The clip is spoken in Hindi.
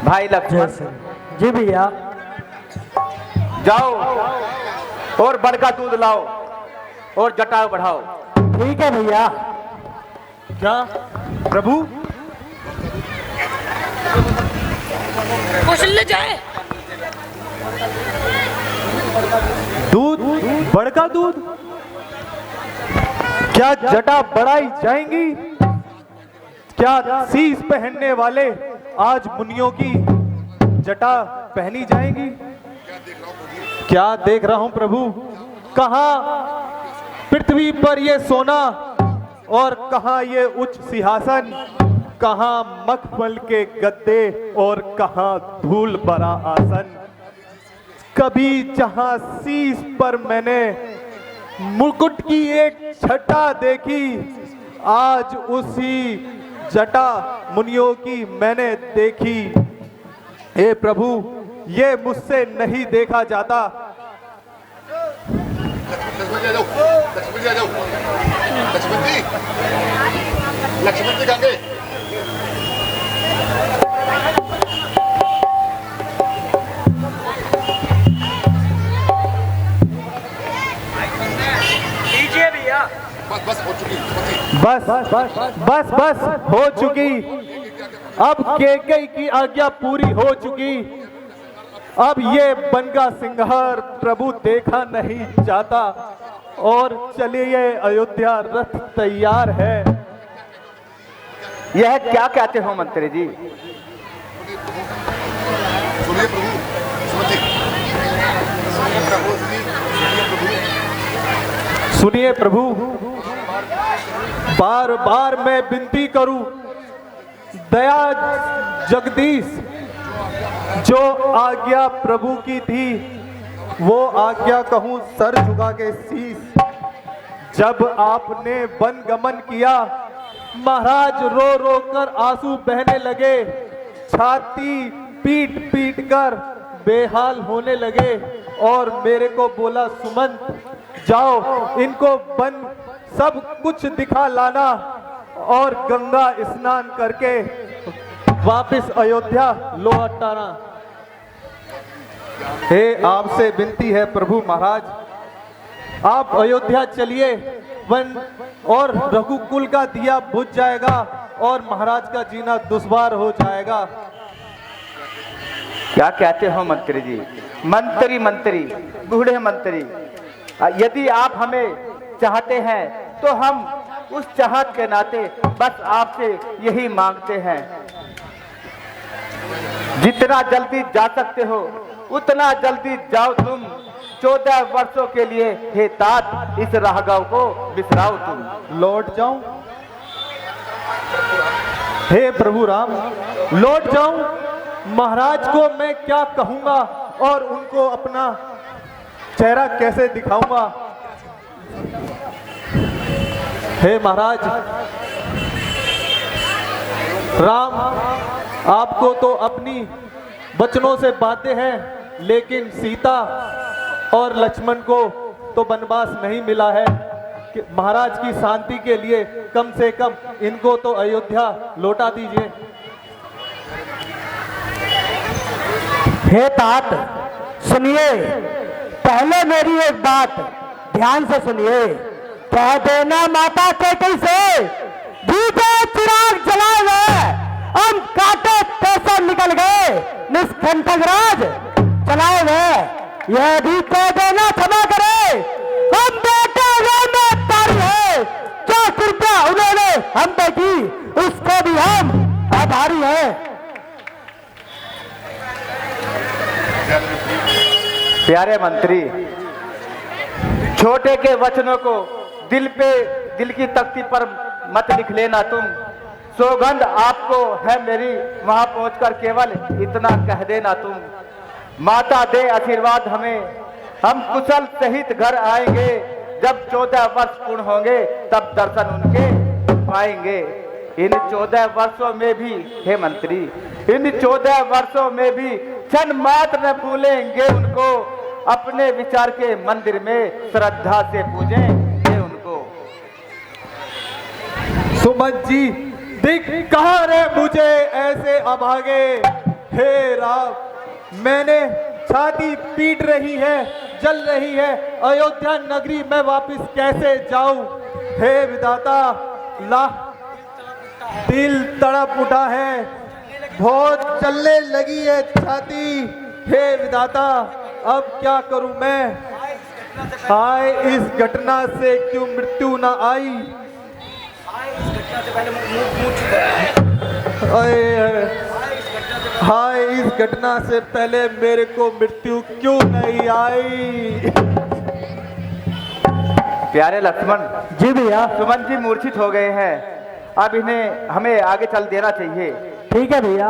भाई लक्ष्मण। जी भैया। जाओ और बड़का दूध लाओ और जटाओ बढ़ाओ। ठीक है भैया। क्या प्रभु? कौशल्य जाए। दूध, बड़का दूध? क्या जटा बढ़ाई जाएंगी? क्या शीश पहनने वाले आज मुनियों की जटा पहनी जाएंगी? क्या देख रहा हूं प्रभु? कहां पृथ्वी पर ये सोना और कहां ये उच्च सिंहासन, कहां मखमल के गद्दे और कहां धूल भरा आसन। कभी जहां शीश पर मैंने मुकुट की एक छटा देखी, आज उसी जटा मुनियों की मैंने देखी। हे प्रभु, ये मुझसे नहीं देखा जाता। लक्ष्मण जी आ जाओ। लक्ष्मण जी कहाँ गए? लीजिए भैया। बस हो चुकी। बस हो चुकी। अब कैकेयी की आज्ञा पूरी हो चुकी। अब ये बनगा सिंहार प्रभु देखा नहीं जाता। और चलिए, अयोध्या रथ तैयार है। यह क्या कहते हो मंत्री जी? सुनिए प्रभु, सुनिए प्रभु, बार बार मैं विनती करूं, दया जगदीश, जो आज्ञा प्रभु की थी वो आज्ञा कहूं सर झुका के शीश। जब आपने वन गमन किया, महाराज रो रो कर आंसू बहने लगे, छाती पीट पीट कर बेहाल होने लगे और मेरे को बोला, सुमंत जाओ इनको वन सब कुछ दिखा लाना और गंगा स्नान करके वापस अयोध्या लौट आना। हे आपसे विनती है प्रभु महाराज, आप अयोध्या चलिए, वन और रघुकुल का दिया बुझ जाएगा और महाराज का जीना दुश्वार हो जाएगा। क्या कहते हो मंत्री जी? मंत्री बूढ़े मंत्री, यदि आप हमें चाहते हैं तो हम उस चाहत के नाते बस आपसे यही मांगते हैं, जितना जल्दी जा सकते हो उतना जल्दी जाओ तुम। 14 वर्षों के लिए हे तात इस राहगव को बिसराओ तुम। लौट जाऊं? हे प्रभु राम, लौट जाऊं? महाराज को मैं क्या कहूंगा और उनको अपना चेहरा कैसे दिखाऊंगा? हे महाराज राम, आपको तो अपनी वचनों से बातें हैं, लेकिन सीता और लक्ष्मण को तो वनवास नहीं मिला है। कि महाराज की शांति के लिए कम से कम इनको तो अयोध्या लौटा दीजिए। हे तात सुनिए, पहले मेरी एक बात ध्यान से सुनिए। कह देना माता कैकेयी से, दीपे चिराग जलाए हुए हम काटे तेसर निकल गए, निष्कंटक राज चलाए हुए। यह भी कह देना क्षमा करे, हम बेटे में तारी है, जो कृपया उन्होंने हम पे की उसको भी हम आभारी हैं। प्यारे मंत्री, छोटे के वचनों को दिल की तख्ती पर मत लिख लेना तुम। सौगंध आपको है मेरी, वहां पहुंचकर केवल इतना कह देना तुम। माता दे आशीर्वाद हमें, हम कुशल सहित घर आएंगे। जब 14 वर्ष पूर्ण होंगे तब दर्शन उनके पाएंगे। इन 14 वर्षों में भी हे मंत्री, इन 14 वर्षों में भी क्षण मात्र न भूलेंगे उनको। अपने विचार के मंदिर में श्रद्धा से पूजेंगे उनको। सुमन जी, दिख कहाँ रे मुझे ऐसे अभागे, हे राम, मैंने छाती पीट रही है, जल रही है अयोध्या नगरी, मैं वापस कैसे जाऊं? हे विधाता, ला दिल तड़प उठा है, बहुत चलने लगी है छाती। हे विधाता, अब क्या करूं मैं? हाय इस घटना से क्यों मृत्यु ना आई? हाय इस घटना से पहले मेरे को मृत्यु क्यों नहीं आई? प्यारे लक्ष्मण जी भैया। सुमन जी मूर्छित हो गए हैं, अब इन्हें हमें आगे चल देना चाहिए। ठीक है भैया।